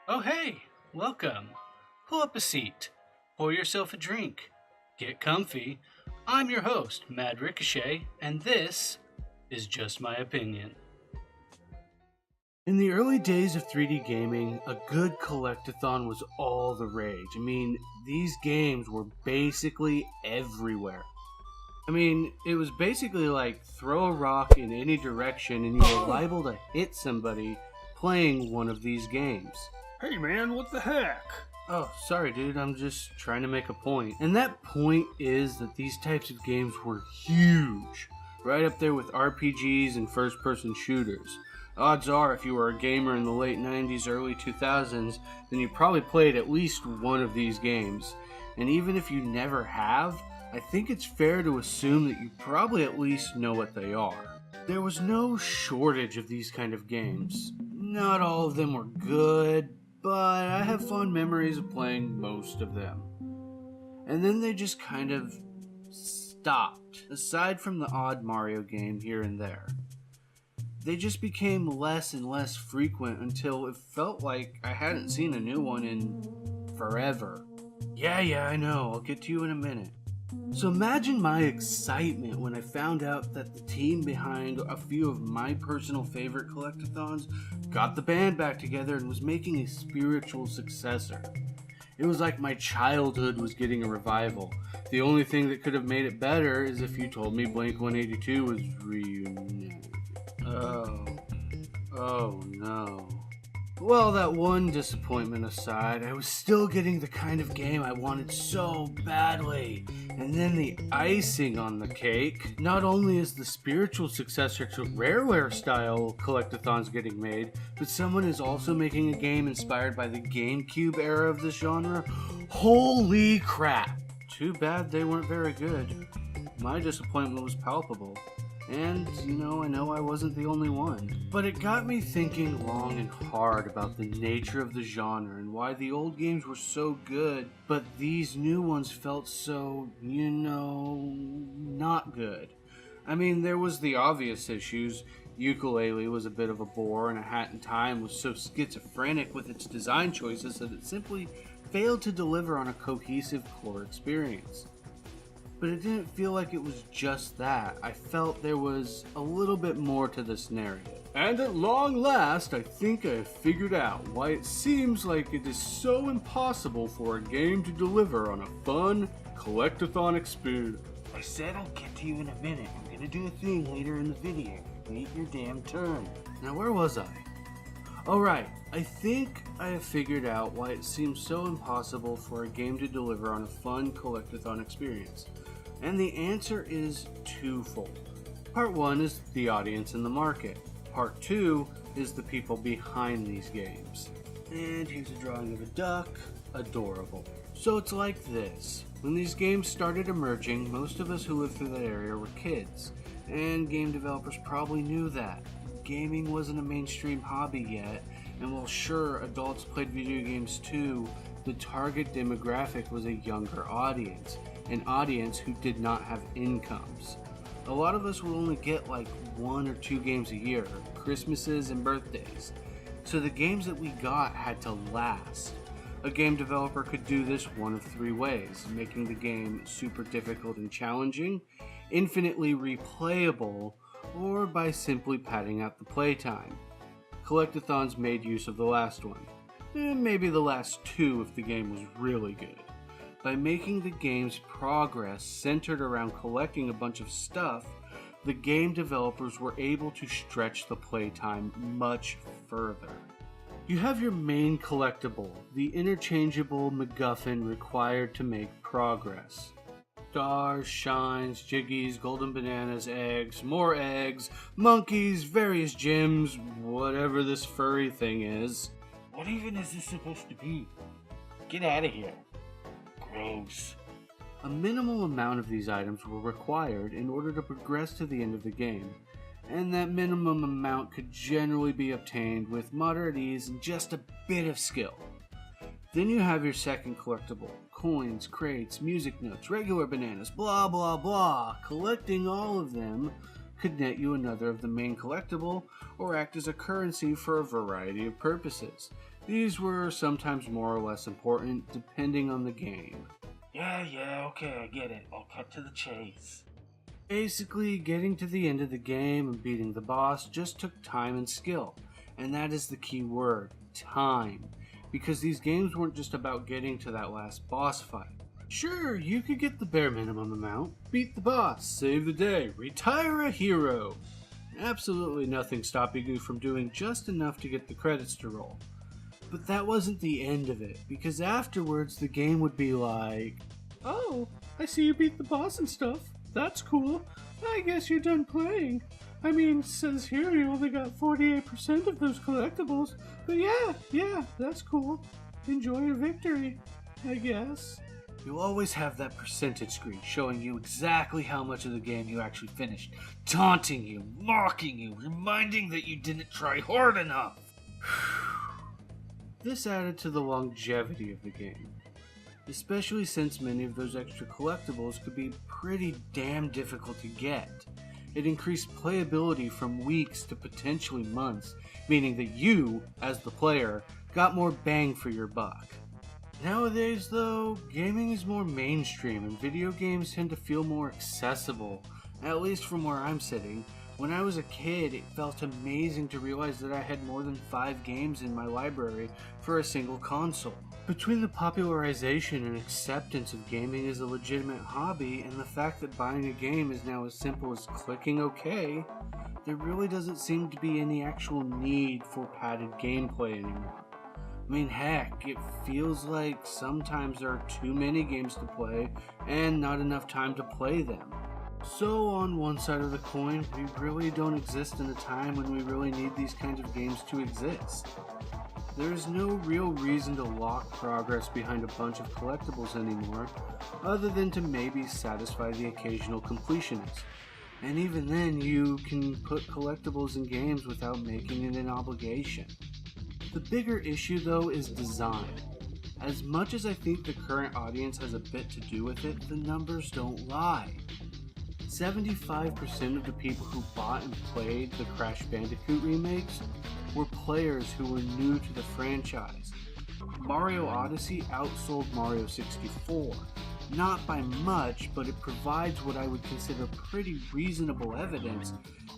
Oh, hey, welcome. Pull up a seat, pour yourself a drink, get comfy. I'm your host, Mad Ricochet, and this is just my opinion. In the early days of 3D gaming, a good collectathon was all the rage. These games were basically everywhere. It was basically like throw a rock in any direction and you were liable to hit somebody playing one of these games. Hey man, what the heck? Oh, sorry dude, I'm just trying to make a point. And that point is that these types of games were huge. Right up there with RPGs and first-person shooters. Odds are, if you were a gamer in the late 90s, early 2000s, then you probably played at least one of these games. And even if you never have, I think it's fair to assume that you probably at least know what they are. There was no shortage of these kind of games. Not all of them were good, but I have fond memories of playing most of them. And then they just kind of stopped, aside from the odd Mario game here and there. They just became less and less frequent until it felt like I hadn't seen a new one in forever. Yeah, I know, I'll get to you in a minute. So imagine my excitement when I found out that the team behind a few of my personal favorite collectathons got the band back together and was making a spiritual successor. It was like my childhood was getting a revival. The only thing that could have made it better is if you told me Blink-182 was reunited. Oh no. Well, that one disappointment aside, I was still getting the kind of game I wanted so badly. And then the icing on the cake. Not only is the spiritual successor to Rareware style collectathons getting made, but someone is also making a game inspired by the GameCube era of this genre. Holy crap! Too bad they weren't very good. My disappointment was palpable. And, I know I wasn't the only one. But it got me thinking long and hard about the nature of the genre and why the old games were so good, but these new ones felt so, not good. There was the obvious issues. Ukulele was a bit of a bore, and A Hat in Time was so schizophrenic with its design choices that it simply failed to deliver on a cohesive core experience. But it didn't feel like it was just that. I felt there was a little bit more to this narrative. And at long last, I think I have figured out why it seems like it is so impossible for a game to deliver on a fun, collectathon experience. I said I'll get to you in a minute. I'm gonna do a thing later in the video. Wait your damn turn. Now where was I? Oh right, I think I have figured out why it seems so impossible for a game to deliver on a fun, collectathon experience. And the answer is twofold. Part 1 is the audience and the market. Part 2 is the people behind these games. And here's a drawing of a duck. Adorable. So it's like this. When these games started emerging, most of us who lived through that area were kids. And game developers probably knew that. Gaming wasn't a mainstream hobby yet, and while sure, adults played video games too, the target demographic was a younger audience. An audience who did not have incomes. A lot of us will only get like 1 or 2 games a year, Christmases and birthdays. So the games that we got had to last. A game developer could do this one of 3 ways, making the game super difficult and challenging, infinitely replayable, or by simply padding out the playtime. Collectathons made use of the last one. And maybe the last 2 if the game was really good. By making the game's progress centered around collecting a bunch of stuff, the game developers were able to stretch the playtime much further. You have your main collectible, the interchangeable MacGuffin required to make progress. Stars, shines, jiggies, golden bananas, eggs, more eggs, monkeys, various gems, whatever this furry thing is. What even is this supposed to be? Get out of here. Gross. A minimal amount of these items were required in order to progress to the end of the game, and that minimum amount could generally be obtained with moderate ease and just a bit of skill. Then you have your second collectible, coins, crates, music notes, regular bananas, blah blah blah. Collecting all of them could net you another of the main collectible or act as a currency for a variety of purposes. These were sometimes more or less important depending on the game. Yeah, okay, I get it. I'll cut to the chase. Basically, getting to the end of the game and beating the boss just took time and skill. And that is the key word, time. Because these games weren't just about getting to that last boss fight. Sure, you could get the bare minimum amount, beat the boss, save the day, retire a hero. Absolutely nothing stopping you from doing just enough to get the credits to roll. But that wasn't the end of it, because afterwards the game would be like, "Oh, I see you beat the boss and stuff. That's cool. I guess you're done playing. I mean, it says here you only got 48% of those collectibles, but yeah, that's cool. Enjoy your victory, I guess." You'll always have that percentage screen showing you exactly how much of the game you actually finished, taunting you, mocking you, reminding that you didn't try hard enough. This added to the longevity of the game, especially since many of those extra collectibles could be pretty damn difficult to get. It increased playability from weeks to potentially months, meaning that you, as the player, got more bang for your buck. Nowadays, though, gaming is more mainstream and video games tend to feel more accessible, at least from where I'm sitting. When I was a kid, it felt amazing to realize that I had more than 5 games in my library for a single console. Between the popularization and acceptance of gaming as a legitimate hobby and the fact that buying a game is now as simple as clicking OK, there really doesn't seem to be any actual need for padded gameplay anymore. I mean, heck, it feels like sometimes there are too many games to play and not enough time to play them. So on one side of the coin, we really don't exist in a time when we really need these kinds of games to exist. There is no real reason to lock progress behind a bunch of collectibles anymore, other than to maybe satisfy the occasional completionist. And even then, you can put collectibles in games without making it an obligation. The bigger issue, though, is design. As much as I think the current audience has a bit to do with it, the numbers don't lie. 75% of the people who bought and played the Crash Bandicoot remakes were players who were new to the franchise. Mario Odyssey outsold Mario 64. Not by much, but it provides what I would consider pretty reasonable evidence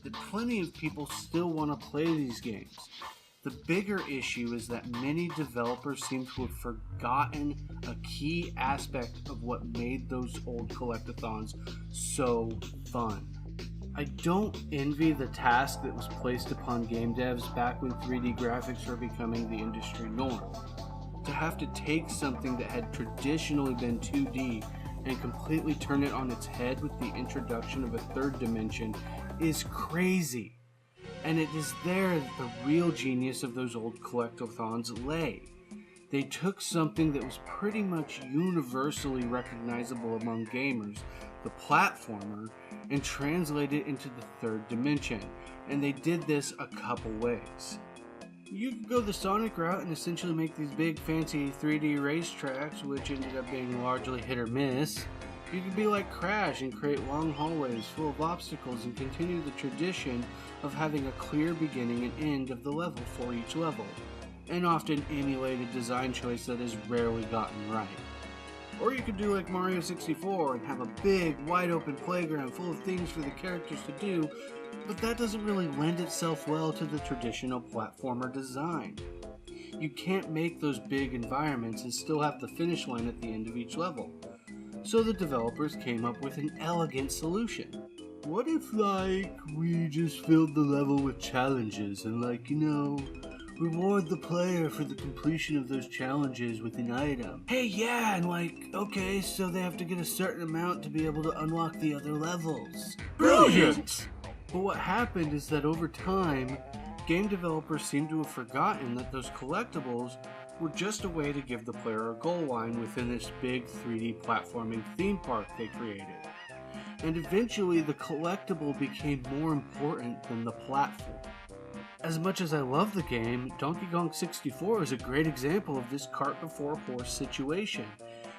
that plenty of people still want to play these games. The bigger issue is that many developers seem to have forgotten a key aspect of what made those old collectathons so fun. I don't envy the task that was placed upon game devs back when 3D graphics were becoming the industry norm. To have to take something that had traditionally been 2D and completely turn it on its head with the introduction of a third dimension is crazy. And it is there that the real genius of those old collectathons lay. They took something that was pretty much universally recognizable among gamers, the platformer, and translated it into the third dimension. And they did this a couple ways. You could go the Sonic route and essentially make these big fancy 3D racetracks, which ended up being largely hit or miss. You could be like Crash and create long hallways full of obstacles and continue the tradition of having a clear beginning and end of the level for each level, an often emulated design choice that is rarely gotten right. Or you could do like Mario 64 and have a big, wide open playground full of things for the characters to do, but that doesn't really lend itself well to the traditional platformer design. You can't make those big environments and still have the finish line at the end of each level. So the developers came up with an elegant solution. What if, we just filled the level with challenges and, reward the player for the completion of those challenges with an item? Hey, yeah, and okay, so they have to get a certain amount to be able to unlock the other levels. Brilliant! But what happened is that over time, game developers seem to have forgotten that those collectibles were just a way to give the player a goal line within this big 3D platforming theme park they created. And eventually the collectible became more important than the platform. As much as I love the game, Donkey Kong 64 is a great example of this cart before horse situation.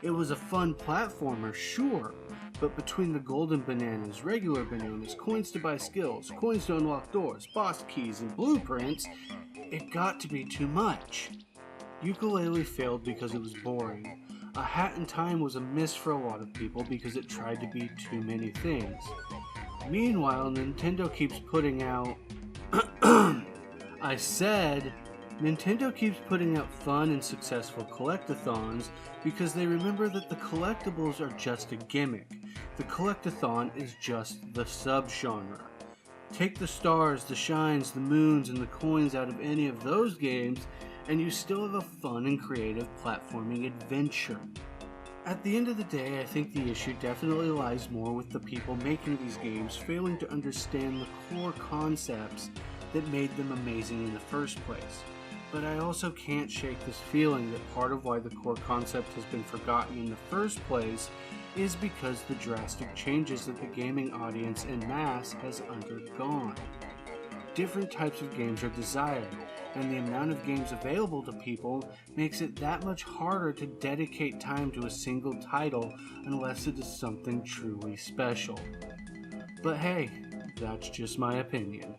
It was a fun platformer, sure, but between the golden bananas, regular bananas, coins to buy skills, coins to unlock doors, boss keys, and blueprints, it got to be too much. Ukulele failed because it was boring. A Hat in Time was a miss for a lot of people because it tried to be too many things. Meanwhile, Nintendo keeps putting out... I said... Nintendo keeps putting out fun and successful collectathons because they remember that the collectibles are just a gimmick. The collectathon is just the subgenre. Take the stars, the shines, the moons, and the coins out of any of those games, and you still have a fun and creative platforming adventure. At the end of the day, I think the issue definitely lies more with the people making these games failing to understand the core concepts that made them amazing in the first place. But I also can't shake this feeling that part of why the core concept has been forgotten in the first place is because the drastic changes that the gaming audience en masse has undergone. Different types of games are desired, and the amount of games available to people makes it that much harder to dedicate time to a single title unless it is something truly special. But hey, that's just my opinion.